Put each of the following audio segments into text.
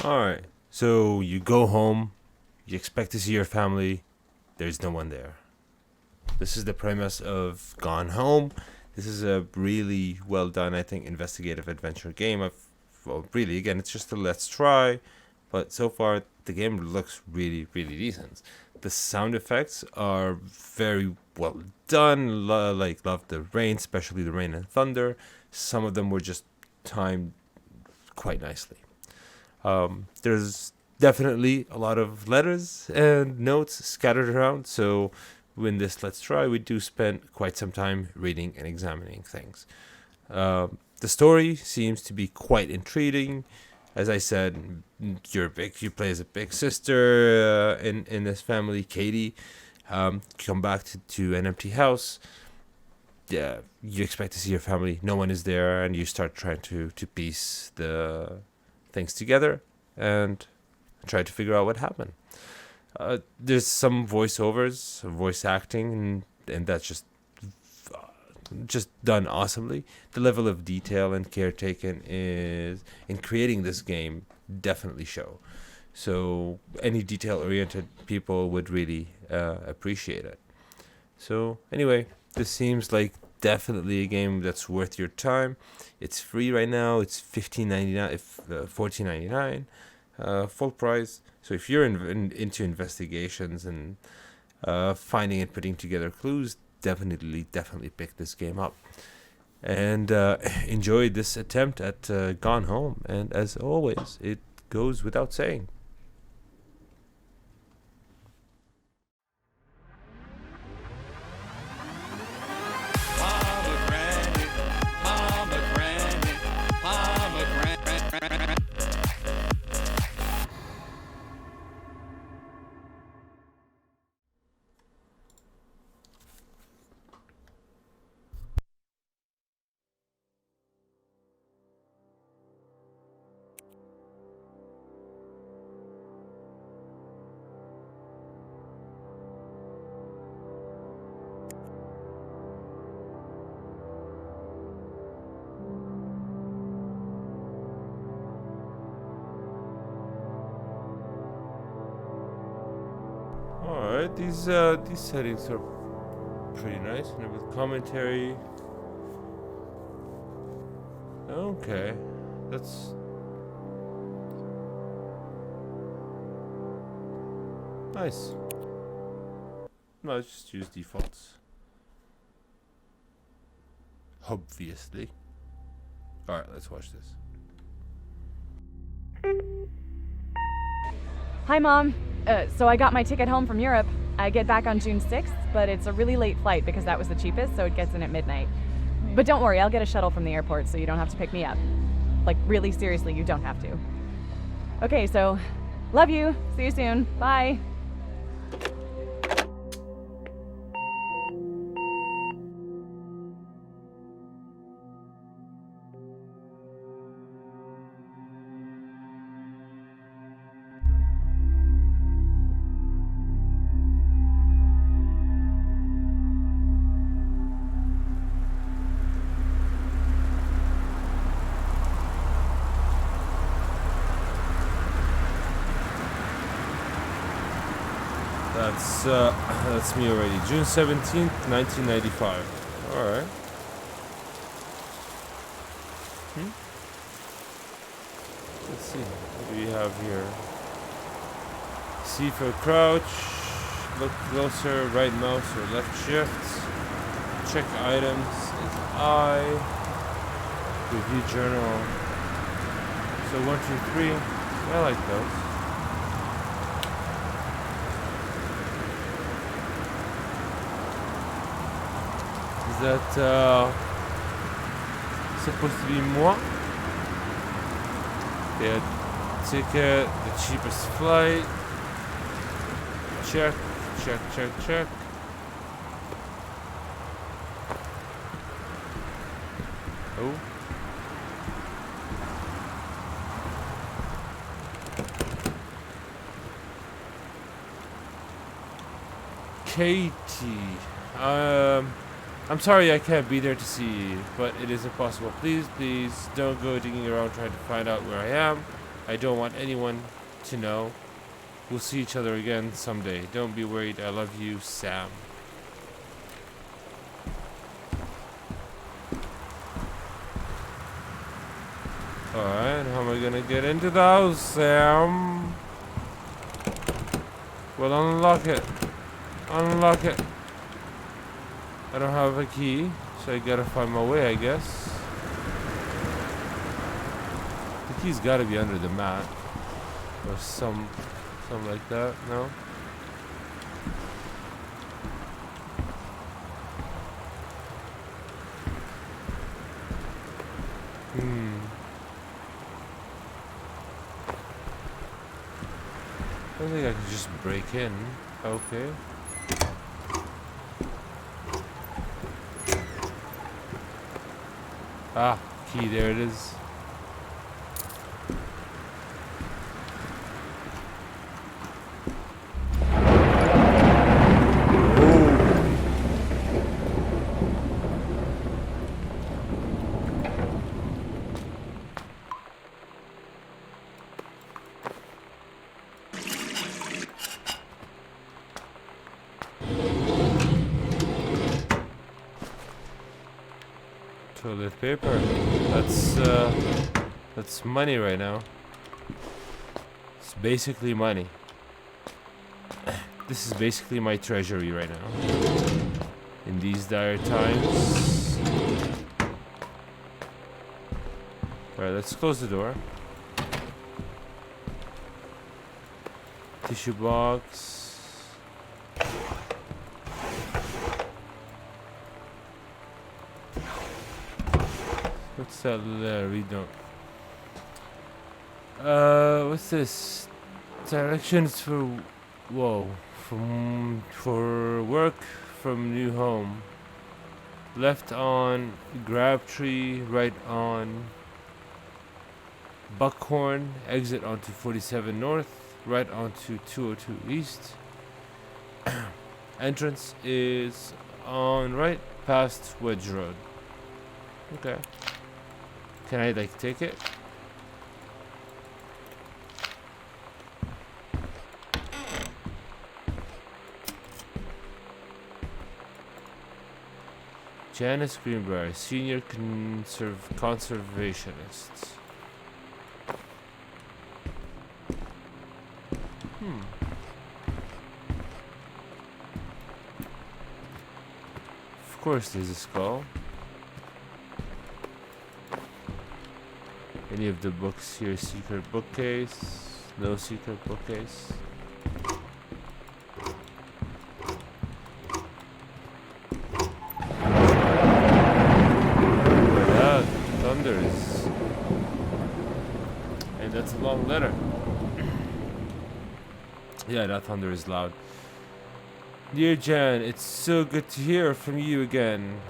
Alright, so you go home, you expect to see your family, there's no one there. This is the premise of Gone Home. This is a really well done, I think, investigative adventure game. Well, really, again, it's just a let's try, but so far the game looks really, really decent. The sound effects are very well done. Love the rain, especially the rain and thunder. Some of them were just timed quite nicely. There's definitely a lot of letters and notes scattered around, so in this Let's Try, we do spend quite some time reading and examining things. The story seems to be quite intriguing. As I said, you play as a big sister in this family, Katie. Come back to an empty house. Yeah, you expect to see your family. No one is there, and you start trying to piece the things together and try to figure out what happened. There's some voiceovers, voice acting, and that's just done awesomely. The level of detail and care taken is in creating this game definitely show. So any detail-oriented people would really appreciate it. So anyway, this seems like definitely a game that's worth your time. It's free right now. It's $14.99, full price. So if you're into investigations and finding and putting together clues, definitely pick this game up and enjoy this attempt at Gone Home. And as always, it goes without saying. Pomegranate, pomegranate, pomegranate. Alright, these settings are pretty nice. And with commentary. Okay, that's nice. No, let's just use defaults. Obviously. Alright, let's watch this. Hi, Mom. So I got my ticket home from Europe. I get back on June 6th, but it's a really late flight because that was the cheapest, so it gets in at midnight. But don't worry, I'll get a shuttle from the airport so you don't have to pick me up. Like, really seriously, you don't have to. Okay, so love you. See you soon. Bye. That's me already. June 17th, 1995. Alright. Let's see. What do we have here? C for crouch. Look closer. Right mouse or left shift. Check items is I. Review journal. So 1, 2, 3. I like those. Is that supposed to be moi? Okay, ticket, the cheapest flight. Check. Oh. Katie. I'm sorry I can't be there to see you, but it is impossible. Please, don't go digging around trying to find out where I am. I don't want anyone to know. We'll see each other again someday. Don't be worried. I love you, Sam. Alright, how am I gonna get into the house, Sam? Well, unlock it. Unlock it. I don't have a key, so I gotta find my way, I guess. The key's gotta be under the mat. Or something like that, no? I don't think I can just break in. Okay. Ah, key, there it is. Toilet paper. That's money right now. It's basically money. This is basically my treasury right now. In these dire times. Alright, let's close the door. Tissue box. What's that there? We don't. What's this? Directions for. Whoa. For work from new home. Left on Crabtree, right on Buckhorn, exit onto 47 North, right onto 202 East. Entrance is on right past Wedge Road. Okay. Can I like take it? Janice Greenbrier, senior conservationist. Of course there's a skull. Any of the books here? Secret bookcase. No secret bookcase. That thunders. And that's a long letter. Yeah, that thunder is loud. Dear Jan, it's so good to hear from you again.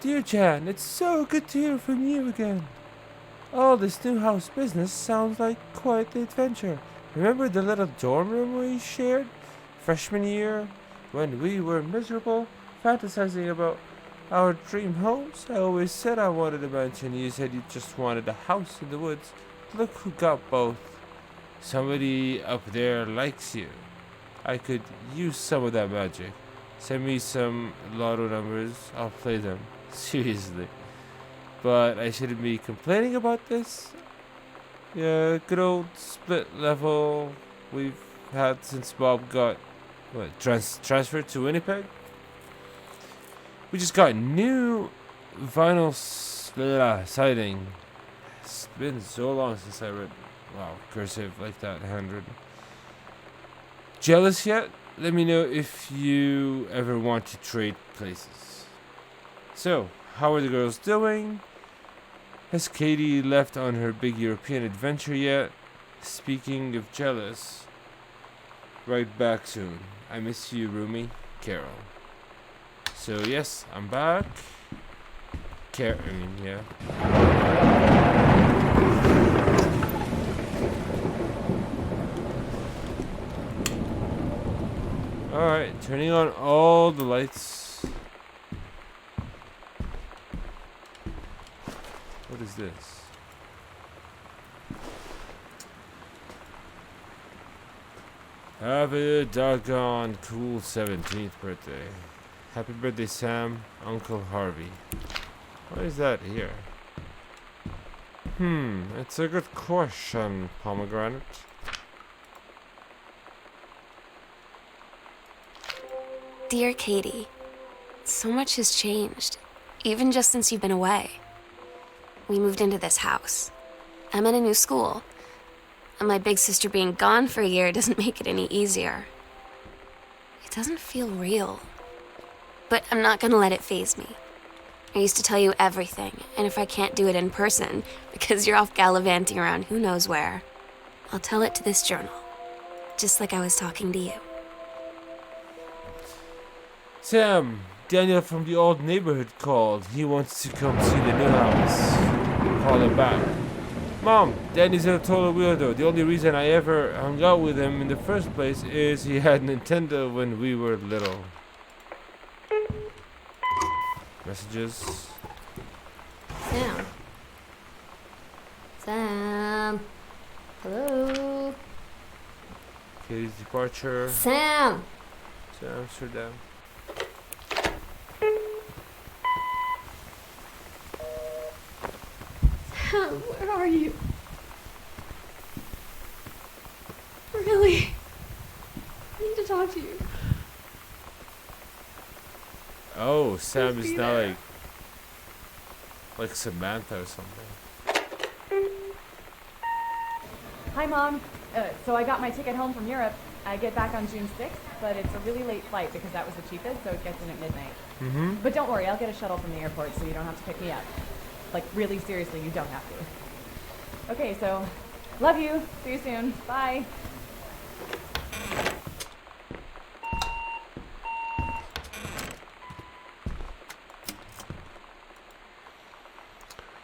Dear Jan, it's so good to hear from you again. All this new house business sounds like quite the adventure. Remember the little dorm room we shared freshman year when we were miserable, fantasizing about our dream homes? I always said I wanted a mansion. You said you just wanted a house in the woods. Look who got both. Somebody up there likes you. I could use some of that magic. Send me some lotto numbers. I'll play them. Seriously. But I shouldn't be complaining about this. Yeah, good old split level we've had since Bob got transferred to Winnipeg. We just got new vinyl siding. It's been so long since I read cursive like that handwritten. Jealous yet? Let me know if you ever want to trade places. So, how are the girls doing? Has Katie left on her big European adventure yet? Speaking of jealous, right back soon. I miss you, Rumi. Carol. So yes, I'm back. Yeah. Alright, turning on all the lights. What is this? Happy doggone cool 17th birthday. Happy birthday, Sam. Uncle Harvey. Why is that here? It's a good question, Pomegranate. Dear Katie, so much has changed, even just since you've been away. We moved into this house. I'm in a new school, and my big sister being gone for a year doesn't make it any easier. It doesn't feel real, but I'm not gonna let it faze me. I used to tell you everything, and if I can't do it in person, because you're off gallivanting around who knows where, I'll tell it to this journal, just like I was talking to you. Sam, Daniel from the old neighborhood called. He wants to come see the new house. Call him back. Mom, Danny's a total weirdo. The only reason I ever hung out with him in the first place is he had Nintendo when we were little. Messages. Sam. Hello? Katie's departure. Sam! To Amsterdam. Sam, where are you? Really? I need to talk to you. Oh, Sam is be now there. like Samantha or something. Hi, Mom. So I got my ticket home from Europe. I get back on June 6th, but it's a really late flight because that was the cheapest, so it gets in at midnight. But don't worry, I'll get a shuttle from the airport so you don't have to pick me up. Like, really seriously, you don't have to. Okay, so love you. See you soon. Bye.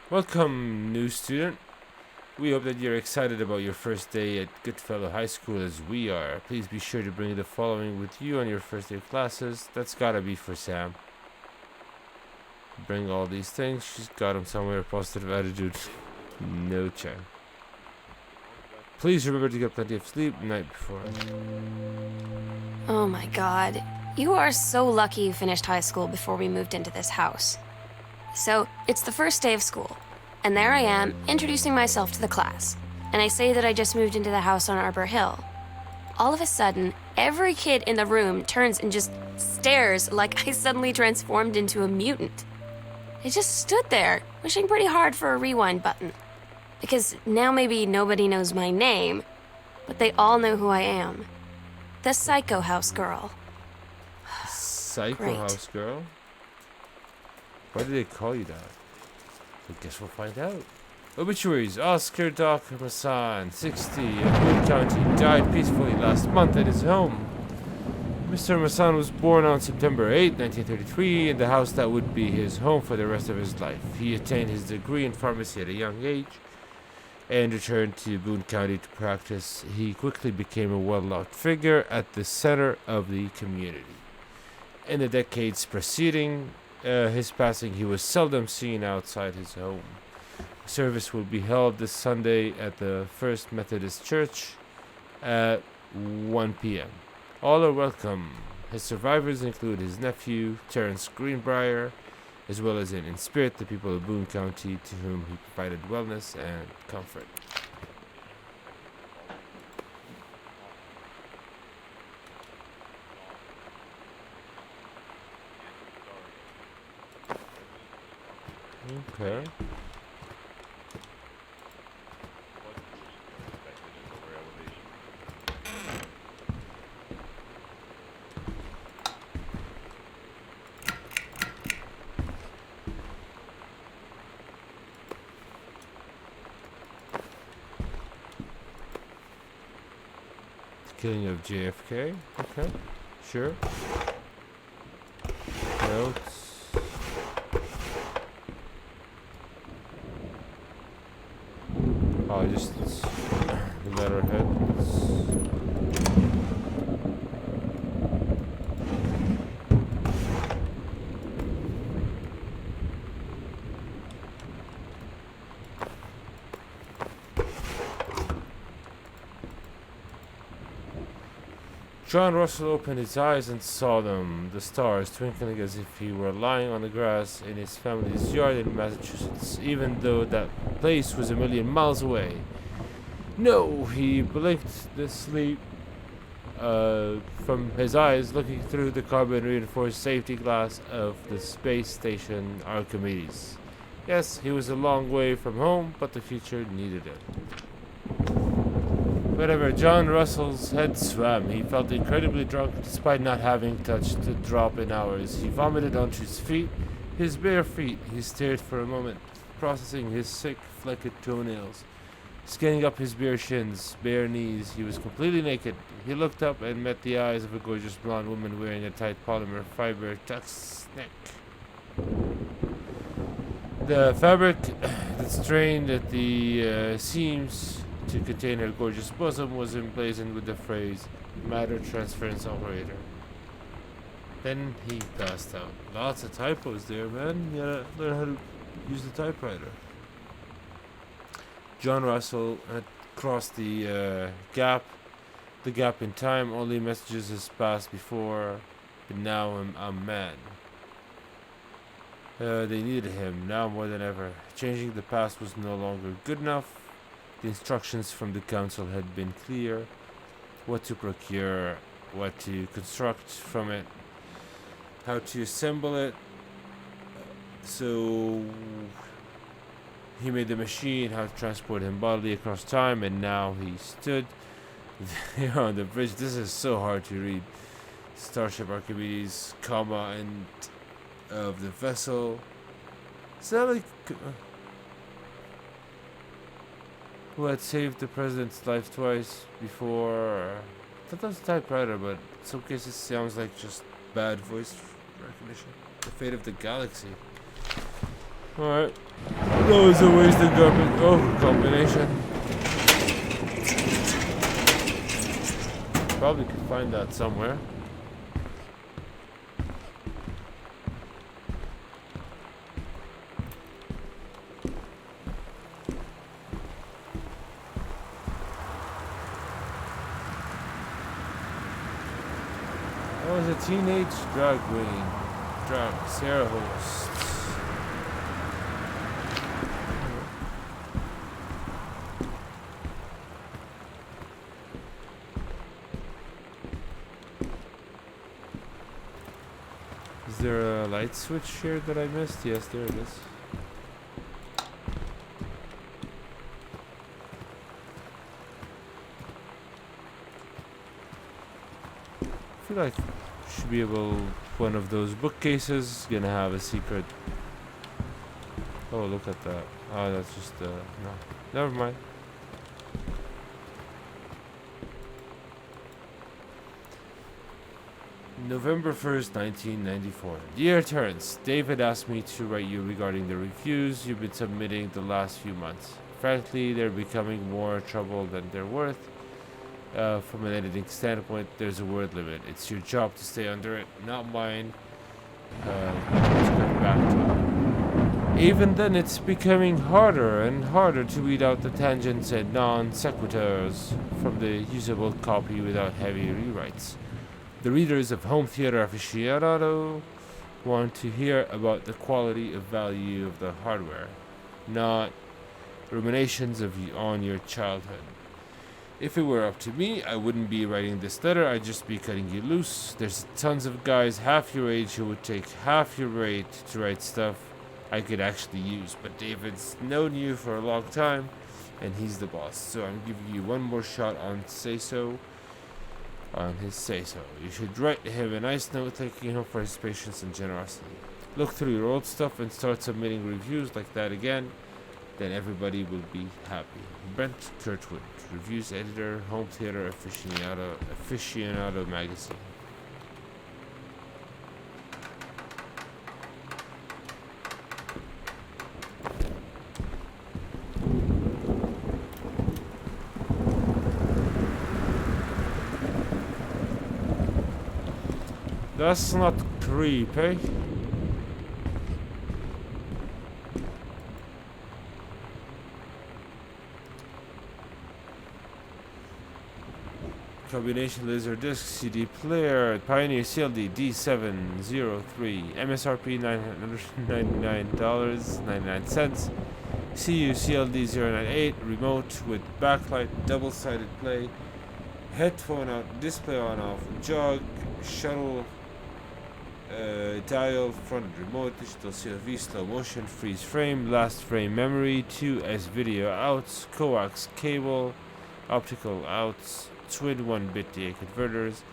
Welcome, new student. We hope that you're excited about your first day at Goodfellow High School as we are. Please be sure to bring the following with you on your first day of classes. That's gotta be for Sam. Bring all these things. She's got them somewhere. Positive attitude. No chance. Please remember to get plenty of sleep the night before. Oh my god. You are so lucky you finished high school before we moved into this house. So, it's the first day of school, and there I am, introducing myself to the class. And I say that I just moved into the house on Arbor Hill. All of a sudden, every kid in the room turns and just stares like I suddenly transformed into a mutant. I just stood there, wishing pretty hard for a rewind button. Because now maybe nobody knows my name, but they all know who I am. The Psycho House Girl. Psycho Great. House Girl? Why do they call you that? I guess we'll find out. Obituaries. Oscar Doc Masson, 60, in Boone County, died peacefully last month at his home. Mr. Masson was born on September 8, 1933, in the house that would be his home for the rest of his life. He attained his degree in pharmacy at a young age and returned to Boone County to practice. He quickly became a well-loved figure at the center of the community. In the decades preceding his passing, he was seldom seen outside his home. Service will be held this Sunday at the First Methodist Church at 1 p.m. All are welcome. His survivors include his nephew, Terrence Greenbrier, as well as in spirit the people of Boone County to whom he provided wellness and comfort. Okay. Killing of JFK. Okay. Sure. Notes. Oh, just letterheads. John Russell opened his eyes and saw them, the stars twinkling as if he were lying on the grass in his family's yard in Massachusetts, even though that place was a million miles away. No, he blinked the sleep from his eyes, looking through the carbon-reinforced safety glass of the space station Archimedes. Yes, he was a long way from home, but the future needed it. Whenever John Russell's head swam, he felt incredibly drunk despite not having touched a drop in hours. He vomited onto his feet, his bare feet. He stared for a moment, processing his sick, flecked toenails. Scanning up his bare shins, bare knees, he was completely naked. He looked up and met the eyes of a gorgeous blonde woman wearing a tight polymer fiber tux neck. The fabric that strained at the seams to contain her gorgeous bosom was emblazoned with the phrase, matter transference operator. Then he passed out. Lots of typos there, man. You gotta learn how to use the typewriter. John Russell had crossed the gap in time. Only messages has passed before, but now I'm mad. They needed him now more than ever. Changing the past was no longer good enough. The instructions from the council had been clear. What to procure, what to construct from it, how to assemble it. So he made the machine, how to transport him bodily across time, and now he stood there on the bridge. This is so hard to read. Starship Archimedes, comma, and of the vessel. Is that like who had saved the president's life twice before? I thought that was a typewriter, but in some cases it sounds like just bad voice recognition. The fate of the galaxy. Alright. That was a wasted combination. Probably could find that somewhere. I was a teenage drag queen. Sarah Host. Is there a light switch here that I missed? Yes, there it is. I feel like should be able, one of those bookcases gonna have a secret. Oh, look at that. Oh, that's just no, never mind. November 1st, 1994. Dear Terrence, David asked me to write you regarding the reviews you've been submitting the last few months. Frankly, they're becoming more trouble than they're worth. From an editing standpoint, there's a word limit. It's your job to stay under it, not mine. Let's get back to it. Even then, it's becoming harder and harder to weed out the tangents and non sequiturs from the usable copy without heavy rewrites. The readers of Home Theater Aficionado want to hear about the quality of value of the hardware, not ruminations on your childhood. If it were up to me, I wouldn't be writing this letter, I'd just be cutting you loose. There's tons of guys half your age who would take half your rate to write stuff I could actually use, but David's known you for a long time, and he's the boss. So I'm giving you one more shot on his say-so. You should write him a nice note thanking him for his patience and generosity. Look through your old stuff and start submitting reviews like that again. Then everybody will be happy. Brent Kurtwood, reviews editor, Home Theater Aficionado magazine. That's not creepy. Combination laser disc CD player. Pioneer CLD D703. MSRP $999.99. CU CLD 098. Remote with backlight. Double-sided play. Headphone out. Display on off. Jog. Shuttle. Dial. Front remote. Digital CLV. Slow motion. Freeze frame. Last frame memory. 2S video outs. Coax cable. Optical outs. Twin 1-bit DA converters,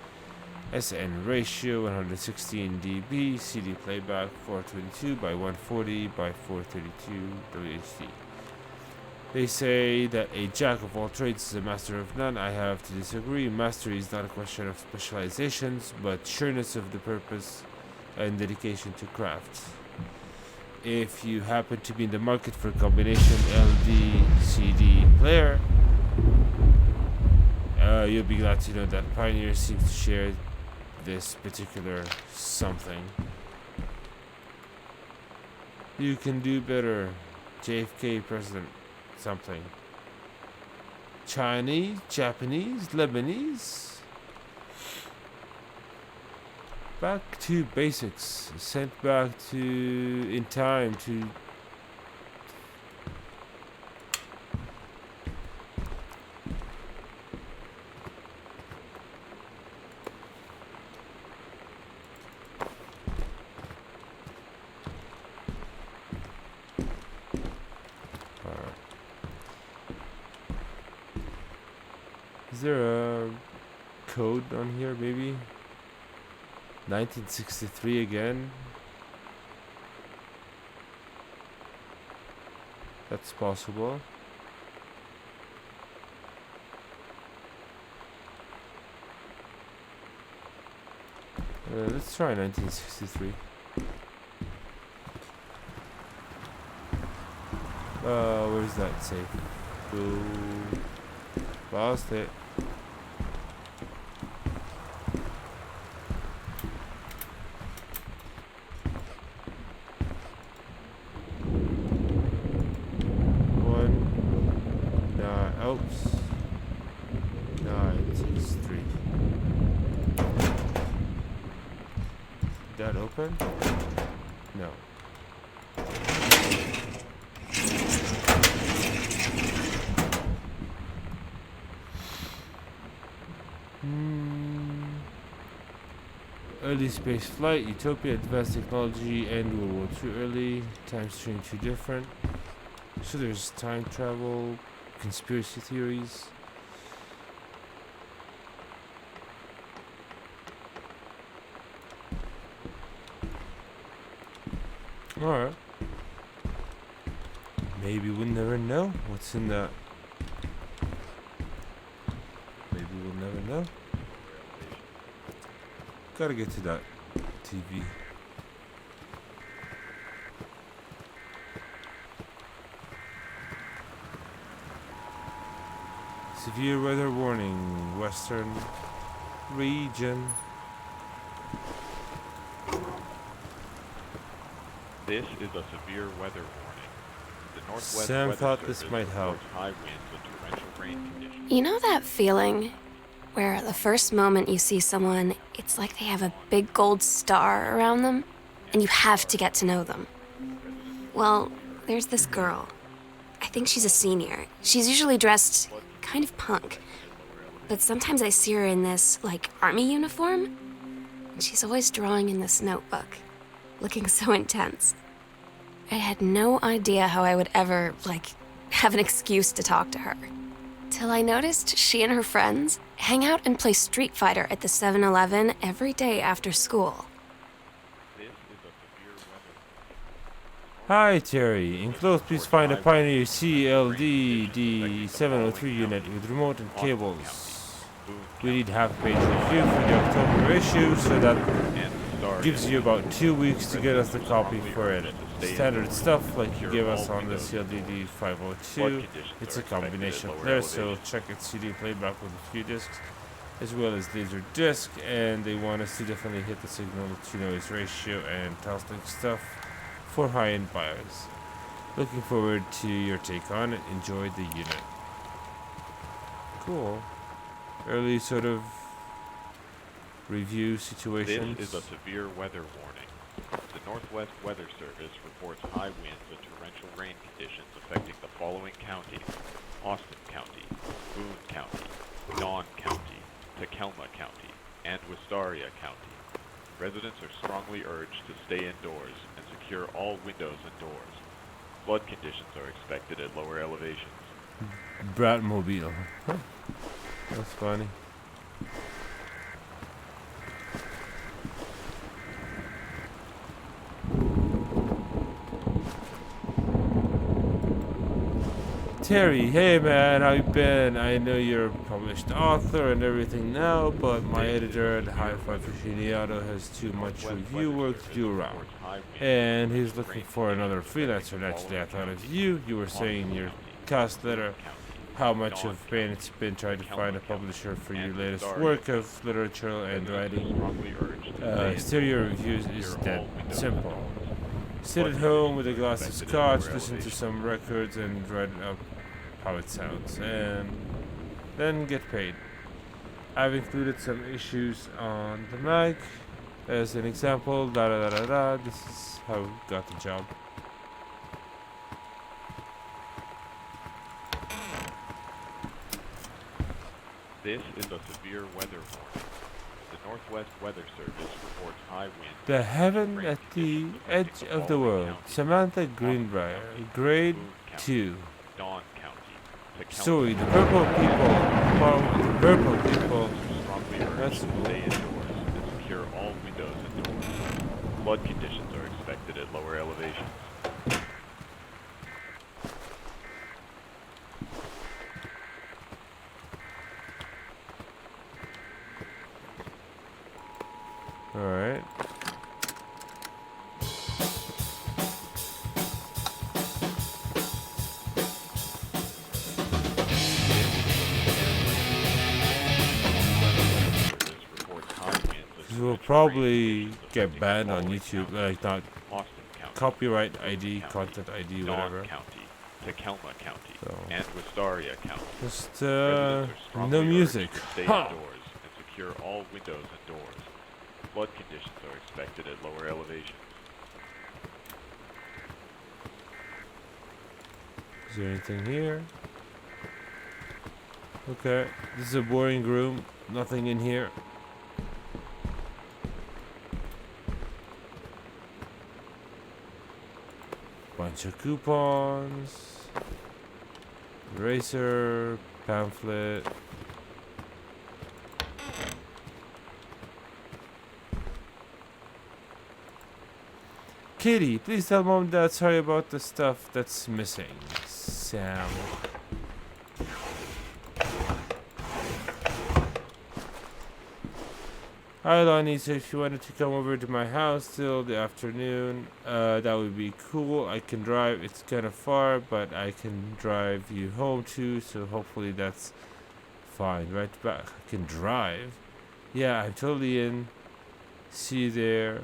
SN ratio 116 dB, CD playback 422 by 140 by 432 WHD. They say that a jack of all trades is a master of none. I have to disagree. Mastery is not a question of specializations, but sureness of the purpose and dedication to craft. If you happen to be in the market for a combination LD CD player, you'll be glad to know that Pioneer seems to share this particular something. You can do better. JFK President something. Chinese, Japanese, Lebanese. Back to basics. Sent back to in time to Is there a code on here, maybe? 1963 again? That's possible. Let's try 1963. Where's that safe? Go. Lost it. Oops. 963. Did that open? No. Early space flight, utopia, advanced technology, and World War II early. Time stream too different. So there's time travel, conspiracy theories. Alright. Maybe we'll never know what's in that. Maybe we'll never know. Gotta get to that TV. Severe weather warning, western region. This is a severe weather warning. The Northwest Sam Weather thought this Service might help. reports high winds and torrential rain conditions. You know that feeling where the first moment you see someone, it's like they have a big gold star around them, and you have to get to know them? Well, there's this girl. I think she's a senior. She's usually dressed kind of punk, but sometimes I see her in this, like, army uniform, and she's always drawing in this notebook, looking so intense. I had no idea how I would ever, like, have an excuse to talk to her. Till I noticed she and her friends hang out and play Street Fighter at the 7-Eleven every day after school. This is a severe weather. Hi Terry, enclosed please find a Pioneer CLD D703 unit with remote and cables. We need half-page review for the October issue, so that gives you about 2 weeks to get us the copy for it. Standard stuff like you gave us on the CLD D502. It's a combination player, so check its CD playback with a few discs, as well as laser disc, and they want us to definitely hit the signal to noise ratio and toslink stuff for high-end buyers. Looking forward to your take on it. Enjoy the unit. Cool. early sort of review This situations. is a severe weather warning. The Northwest Weather Service reports high winds and torrential rain conditions affecting the following counties: Austin County, Boone County, Dawn County, Tacoma County, and Wistaria County. Residents are strongly urged to stay indoors and secure all windows and doors. Flood conditions are expected at lower elevations. Bratmobile. Huh. That's funny. Terry, hey man, how you been? I know you're a published author and everything now, but my editor at Hi-Fi Aficionado has too much review work to do around. And he's looking for another freelancer. Naturally, I thought of you. You were saying in your cast letter how much of pain it's been trying to find a publisher for your latest work of literature and writing. Stereo reviews is that simple. Sit at home with a glass of scotch, listen to some records, and write up how it sounds, and then get paid. I've included some issues on the mic as an example. Da da da da da. This is how I got the job. This is a severe weather warning. The Northwest Weather Service reports high winds. The heaven at the edge of the world. Samantha Greenbrier, grade 2. Dawn County. Story: the purple people. The purple people. Strongly That's urged to cool. stay indoors and secure all windows and doors. Flood conditions are expected at lower elevations. Alright. Service reports high winds and We'll torrential probably rain conditions get affecting banned the on following YouTube, counties: like not Austin County, copyright ID, County, content ID, Dawn whatever. County, Tacoma County, So and Wistaria County. just Residents are strongly no urged music. to stay Huh. indoors and secure all windows and doors. Flood conditions are expected at lower elevations. Is there anything here? Okay, this is a boring room. Nothing in here. Bunch of coupons. Eraser, pamphlet. Kitty, please tell mom and dad sorry about the stuff that's missing. Sam. Hi Lonnie, so if you wanted to come over to my house till the afternoon, that would be cool. I can drive, it's kind of far, but I can drive you home too, so hopefully that's fine. Right back, I can drive. Yeah, I'm totally in. See you there.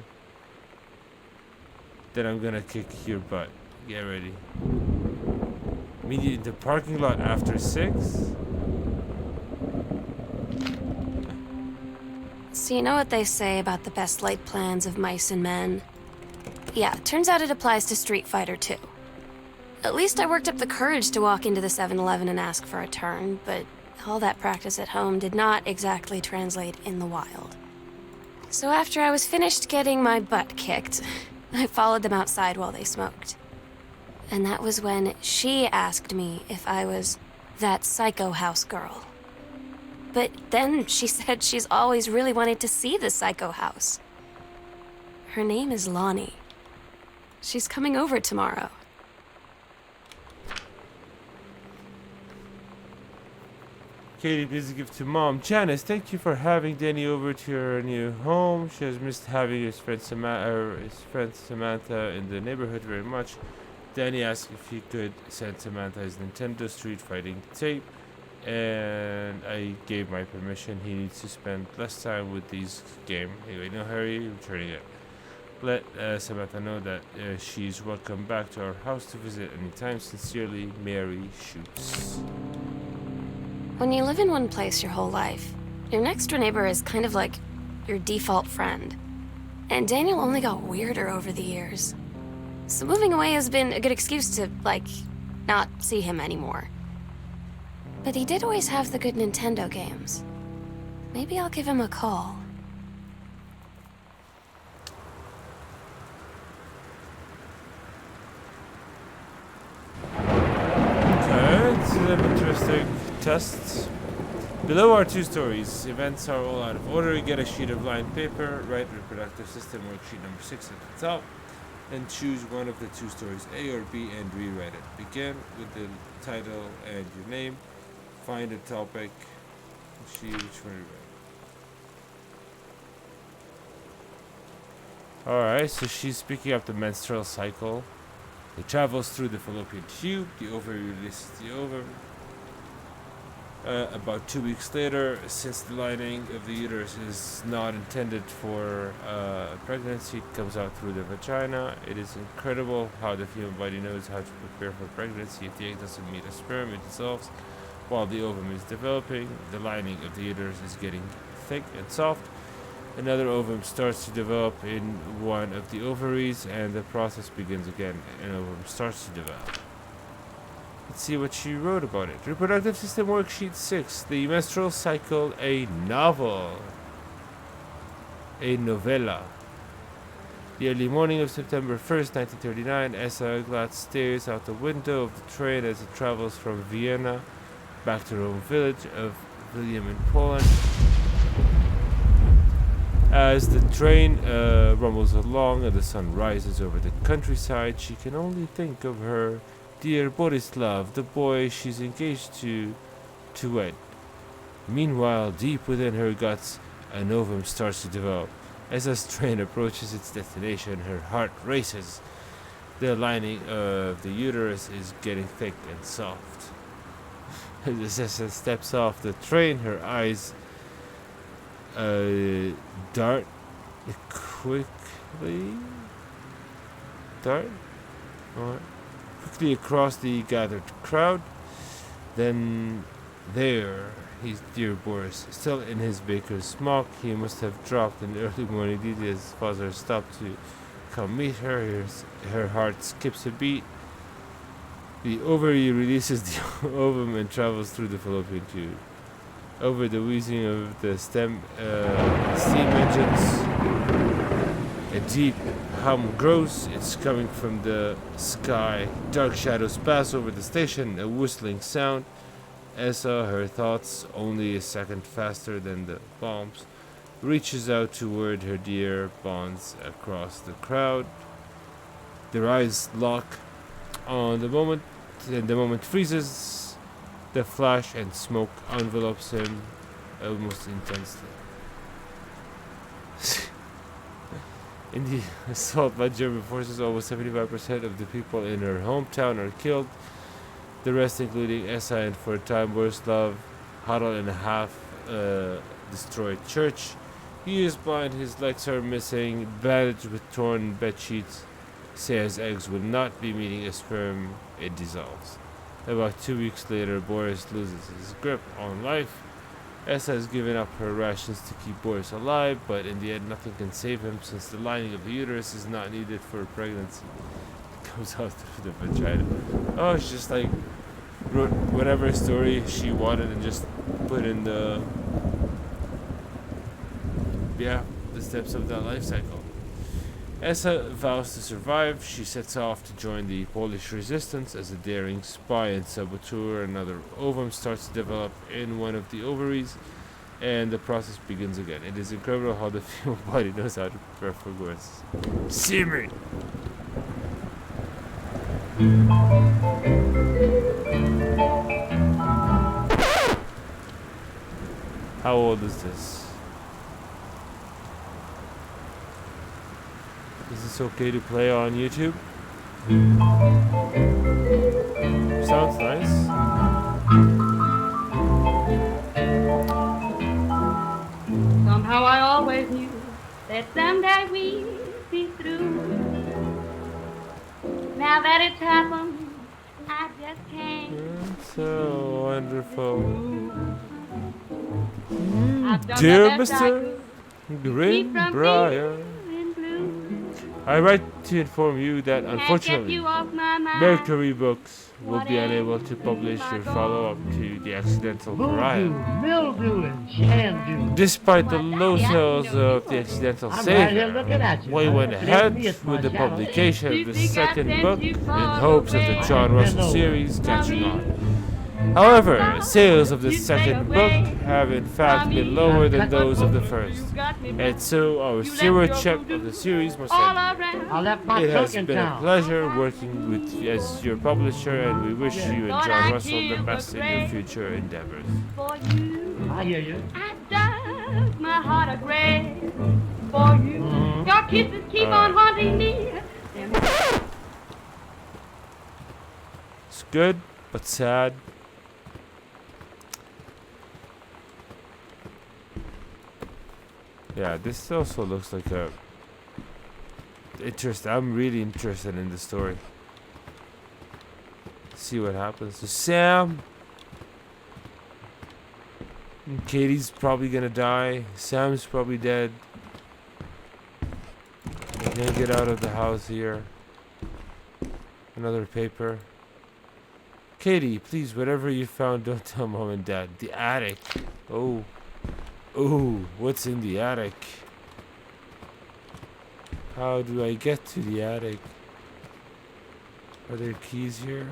Then I'm gonna kick your butt. Get ready. Meet you in the parking lot after 6? So you know what they say about the best laid plans of mice and men? Yeah, turns out it applies to Street Fighter too. At least I worked up the courage to walk into the 7-Eleven and ask for a turn, but all that practice at home did not exactly translate in the wild. So after I was finished getting my butt kicked, I followed them outside while they smoked. And that was when she asked me if I was that psycho house girl. But then she said she's always really wanted to see the psycho house. Her name is Lonnie. She's coming over tomorrow. Katie, please give to mom. Janice, thank you for having Danny over to her new home. She has missed having his friend Samantha in the neighborhood very much. Danny asked if he could send Samantha his Nintendo Street Fighting tape, and I gave my permission. He needs to spend less time with these game. Anyway, no hurry, returning it. Let Samantha know that she's welcome back to our house to visit anytime. Sincerely, Mary Shoots. When you live in one place your whole life, your next door neighbor is kind of like your default friend. And Daniel only got weirder over the years. So moving away has been a good excuse to, like, not see him anymore. But he did always have the good Nintendo games. Maybe I'll give him a call. Okay, some interesting tests. Below are two stories. Events are all out of order. Get a sheet of lined paper, write reproductive system worksheet number 6 at the top, and choose one of the two stories, A or B, and rewrite it. Begin with the title and your name. Find a topic. See which one you write. Alright, so she's picking up the menstrual cycle. It travels through the fallopian tube. The ovary releases the ovum. About 2 weeks later, since the lining of the uterus is not intended for pregnancy, it comes out through the vagina. It is incredible how the female body knows how to prepare for pregnancy. If the egg doesn't meet a sperm, it dissolves. While the ovum is developing, the lining of the uterus is getting thick and soft. Another ovum starts to develop in one of the ovaries, and the process begins again. An ovum starts to develop. Let's see what she wrote about it. Reproductive System Worksheet 6. The Menstrual Cycle, a Novel. A Novella. The early morning of September 1st, 1939, Essa Glad stares out the window of the train as it travels from Vienna back to her home village of William in Poland. As the train rumbles along and the sun rises over the countryside, she can only think of her dear Borislav, the boy she's engaged to wed. Meanwhile, deep within her guts, an ovum starts to develop. As the train approaches its destination, her heart races. The lining of the uterus is getting thick and soft. As Essa steps off the train, her eyes dart quickly across the gathered crowd. Then there, he's dear Boris, still in his baker's smock. He must have dropped in the early morning. Didia's father stopped to come meet her. Her heart skips a beat. The ovary releases the ovum and travels through the fallopian tube. Over the wheezing of the steam engines, a deep hum grows. It's coming from the sky. Dark shadows pass over the station, a whistling sound. Essa, her thoughts only a second faster than the bombs, reaches out toward her dear bonds across the crowd. Their eyes lock on the moment, then the moment freezes. The flash and smoke envelops him almost intensely. In the assault by German forces, almost 75% of the people in her hometown are killed. The rest, including Essa and for a time Borislav, huddle in a half-destroyed church. He is blind, his legs are missing, bandaged with torn bedsheets. Says eggs will not be meeting a sperm, it dissolves. About 2 weeks later, Boris loses his grip on life. Essa has given up her rations to keep Boris alive, but in the end nothing can save him since the lining of the uterus is not needed for a pregnancy. It comes out through the vagina. Oh, she just like wrote whatever story she wanted and just put in the steps of that life cycle. Essa vows to survive. She sets off to join the Polish resistance as a daring spy and saboteur. Another ovum starts to develop in one of the ovaries, and the process begins again. It is incredible how the female body knows how to prepare for birth. See me! How old is this? Is this okay to play on YouTube? Sounds nice. Somehow I always knew that someday we'd be through. Now that it's happened, I just can't. So wonderful. I've done Dear the best I Mr. could. Keep from Greenbrier, feeling blue. I write to inform you that Can't get unfortunately, you off my mind. Mercury Books will be unable to publish your follow-up to The Accidental Pariah. Mildew and Shandu. Despite the low sales of The Accidental I'm right here Savior, looking at you. we went Let ahead me at with the my shadow. publication of You the think I second sent book you in far hopes of the away? John Russell series catching on. However, sales of the second book have in fact been lower than those of the first, and so our stewardship of the series must All end. around. I left my It has trunk in been a town. pleasure working with you as your publisher, and we wish you and John Russell the best in your future endeavors. For you, I hear you. I dug my heart a grave. For you, your kisses keep on haunting me. It's good, but sad. Yeah, this also looks like a I'm really interested in the story. See what happens. So Sam and Katie's probably gonna die. Sam's probably dead. I can't get out of the house here. Another paper. Katie, please, whatever you found, don't tell Mom and Dad. The attic. Oh. Oh, what's in the attic? How do I get to the attic? Are there keys here?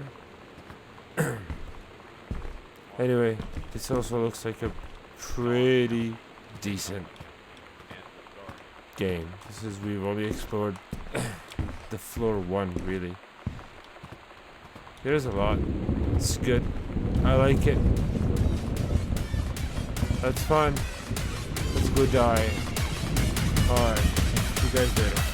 Anyway, this also looks like a pretty decent game. We've only explored the floor 1, really. There's a lot. It's good. I like it. That's fun. Let's go die. Alright. See you guys later.